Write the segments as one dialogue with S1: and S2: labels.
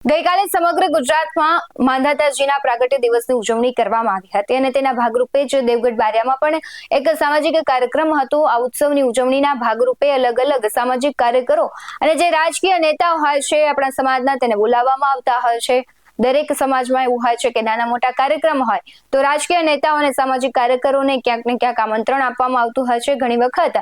S1: ગઈકાલે સમગ્ર ગુજરાતમાં માંધાતાજીના પ્રાગટ્ય દિવસની ઉજવણી કરવામાં આવી હતી અને તેના ભાગરૂપે જ દેવગઢ બારિયામાં પણ એક સામાજિક કાર્યક્રમ હતો। આ ઉત્સવની ઉજવણીના ભાગરૂપે અલગ અલગ સામાજિક કાર્યકરો અને જે રાજકીય નેતાઓ હોય છે આપણા સમાજના તેને બોલાવવામાં આવતા હોય છે। દરેક સમાજમાં એવું હોય છે કે નાના મોટા કાર્યક્રમ હોય તો રાજકીય નેતાઓ અને સામાજિક કાર્યકરોને ક્યાંક ને ક્યાંક આમંત્રણ આપવામાં આવતું હોય છે। ઘણી વખત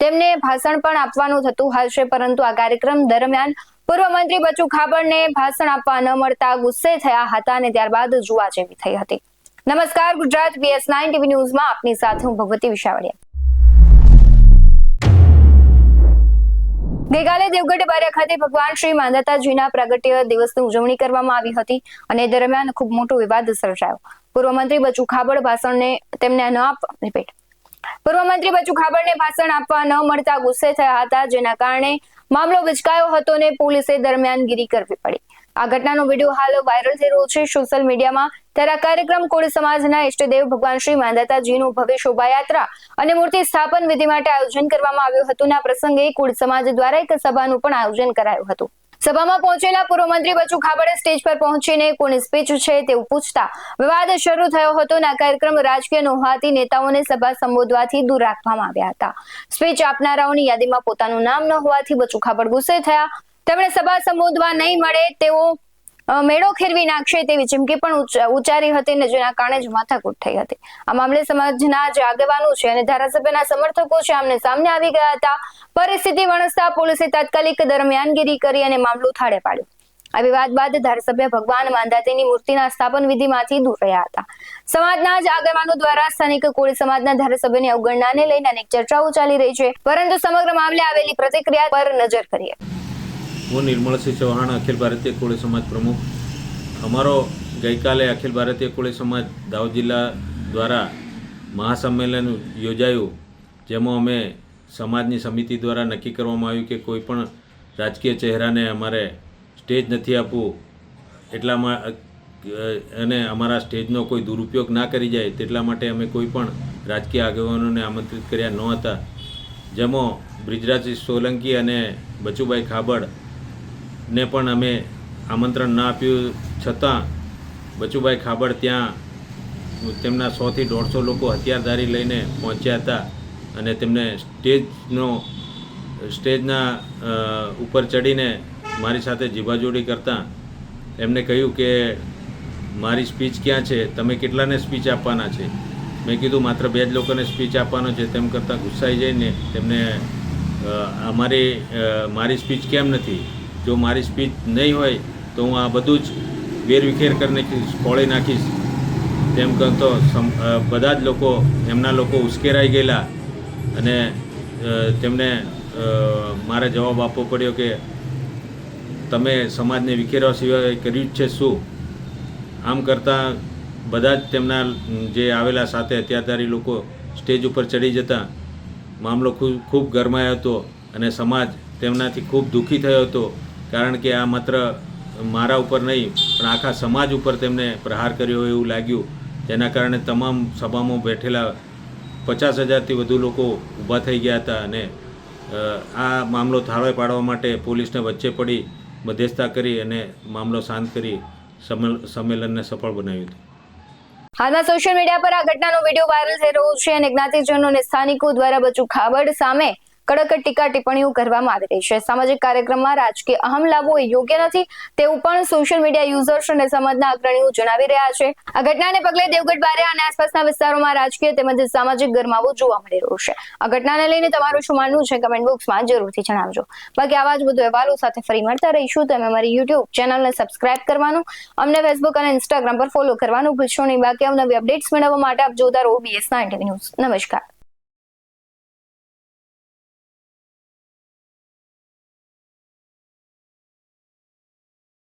S1: તેમને ભાષણ પણ આપવાનું થતું હોય છે, પરંતુ આ કાર્યક્રમ દરમિયાન પૂર્વ મંત્રી બચુ ખાબડને ભાષણ આપવા ન મળતા ગુસ્સે થયા હતા અને ત્યારબાદ જોવા જેવી થઈ હતી। નમસ્કાર, ગુજરાત BS9 TV ન્યૂઝમાં આપની સાથે હું ભગવતી વિશાવડિયા। ગઈકાલે દેવગઢ બારિયા ખાતે ભગવાન શ્રી માંધાતાજીના પ્રાગટ્ય દિવસની ઉજવણી કરવામાં આવી હતી અને દરમિયાન ખૂબ મોટો વિવાદ સર્જાયો। પૂર્વ મંત્રી બચુ ખાબડ ભાષણ આપવા ન મળતા ગુસ્સે થયા હતા, જેના કારણે મામલો વિચકાયો હતો અને પોલીસે દરમિયાનગીરી કરવી પડી। આ ઘટનાનો વિડીયો હાલ વાયરલ થઈ રહ્યો છે સોશિયલ મીડિયામાં। ત્યારે આ કાર્યક્રમ કોળી સમાજના ઇષ્ટદેવ ભગવાન શ્રી માંધાતાજીનું ભવ્ય શોભાયાત્રા અને મૂર્તિ સ્થાપન વિધિ માટે આયોજન કરવામાં આવ્યું હતું। આ પ્રસંગે કોળી સમાજ દ્વારા એક સભાનું પણ આયોજન કરાયું હતું। સભામાં પહોંચેલા પૂર્વ મંત્રી બચુ ખાબડે સ્ટેજ પર પહોંચીને કોની સ્પીચ છે તેવું પૂછતા વિવાદ શરૂ થયો હતો અને આ કાર્યક્રમ રાજકીય ન હોવાથી નેતાઓને સભા સંબોધવાથી દૂર રાખવામાં આવ્યા હતા। સ્પીચ આપનારાઓની યાદીમાં પોતાનું નામ ન હોવાથી બચુ ખાબડ ગુસ્સે થયા। તેમણે સભા સંબોધવા નહીં મળે તેઓ મેળો ખેરવી નાખશે તેવી ચીમકી પણ ઉચ્ચારી હતી અને જેના કારણે જ માથાકૂટ થઈ હતી। આ મામલે સમાજના જે આગેવાનો છે અને ધારાસભ્યના સમર્થકો છે આમને સામને આવી ગયા હતા। પરિસ્થિતિ વણસતા પોલીસે તાત્કાલિક દરમિયાનગીરી કરી અને મામલો થાળે પાડ્યો। આ વિવાદ બાદ ધારાસભ્ય ભગવાન માંધાતાની મૂર્તિના સ્થાપન વિધિમાંથી દૂર રહ્યા હતા। સમાજના જ આગેવાનો દ્વારા સ્થાનિક કોળી સમાજના ધારાસભ્યની અવગણનાને લઈને અનેક ચર્ચાઓ ચાલી રહી છે, પરંતુ સમગ્ર મામલે આવેલી પ્રતિક્રિયા પર નજર કરીએ।
S2: હું નિર્મળસિંહ ચૌહાણ, અખિલ ભારતીય કોળી સમાજ પ્રમુખ। અમારો ગઈકાલે અખિલ ભારતીય કોળી સમાજ દાહોદ જિલ્લા દ્વારા મહાસંમેલન યોજાયું, જેમાં અમે સમાજની સમિતિ દ્વારા નક્કી કરવામાં આવ્યું કે કોઈ પણ રાજકીય ચહેરાને અમારે સ્ટેજ નથી આપવું, એટલામાં અને અમારા સ્ટેજનો કોઈ દુરુપયોગ ના કરી જાય તેટલા માટે અમે કોઈ પણ રાજકીય આગેવાનોને આમંત્રિત કર્યા ન હતા। જેમાં બ્રિજરાજસિંહ સોલંકી અને બચુભાઈ ખાબડ ને પણ અમે આમંત્રણ ના આપ્યું, છતાં બચુભાઈ ખાબડ ત્યાં તેમના 100 થી 150 લોકો હથિયારધારી લઈને પહોંચ્યા હતા અને તેમને સ્ટેજના ઉપર ચડીને મારી સાથે જીભાજોડી કરતાં એમને કહ્યું કે મારી સ્પીચ ક્યાં છે, તમે કેટલાને સ્પીચ આપવાના છે? મેં કીધું માત્ર 2 જ લોકોને સ્પીચ આપવાનો છે। તેમ કરતાં ગુસ્સાઈ જઈને તેમને મારી સ્પીચ કેમ નથી? જો મારી સ્પીચ નહીં હોય તો હું આ બધું જ વેરવિખેર કરી નાખીશ, ખોળી નાખીશ, તેમ કરતો બધા જ લોકો એમના લોકો ઉશ્કેરાઈ ગયેલા અને તેમને મારે જવાબ આપવો પડ્યો કે તમે સમાજને વિખેરવા સિવાય કર્યું જ છે શું? આમ કરતાં બધા જ તેમના જે આવેલા સાથે હથિયારધારી લોકો સ્ટેજ ઉપર ચડી જતા મામલો ખૂબ ગરમાયો હતો અને સમાજ તેમનાથી ખૂબ દુઃખી થયો હતો, કારણ કે આ માત્ર મારા ઉપર નહીં પણ આખા સમાજ ઉપર તેમને પ્રહાર કર્યો હોય એવું લાગ્યું, જેના કારણે તમામ સભામાં બેઠેલા 50,000થી વધુ લોકો ઊભા થઈ ગયા હતા અને આ મામલો થાળે પાડવા માટે પોલીસને વચ્ચે પડી મધ્યસ્થતા કરી અને મામલો શાંત કરી સંમેલનને સફળ બનાવ્યું હતું।
S1: હાલમાં સોશિયલ મીડિયા પર આ ઘટનાનો વિડીયો વાયરલ થઈ રહ્યો છે અને જ્ઞાતિજનો અને સ્થાનિકો દ્વારા બચુ ખાબડ સામે કડક ટીકા ટિપ્પણીઓ કરવામાં આવી રહી છે। સામાજિક કાર્યક્રમમાં રાજકીય અહમ લાવવો એ યોગ્ય નથી તેવું પણ સોશિયલ મીડિયા યુઝર્સ અને સમાજના અગ્રણીઓ જણાવી રહ્યા છે। આ ઘટનાને પગલે દેવગઢ બારિયા અને આસપાસના વિસ્તારોમાં રાજકીય તેમજ સામાજિક ગરમાવો જોવા મળી રહ્યો છે। આ ઘટનાને લઈને તમારું શું માનવું છે કમેન્ટ બોક્સમાં જરૂરથી જણાવજો। બાકી આવા જ વધુ અહેવાલો સાથે ફરી મળતા રહીશું। તમે અમારી YouTube ચેનલને સબસ્ક્રાઇબ કરવાનું, અમને Facebook અને Instagram પર ફોલો કરવાનું ભૂલશો નહીં। બાકી નવી અપડેટ્સ મેળવવા માટે આપ જોતા રહો BS9 TV ન્યૂઝ। નમસ્કાર।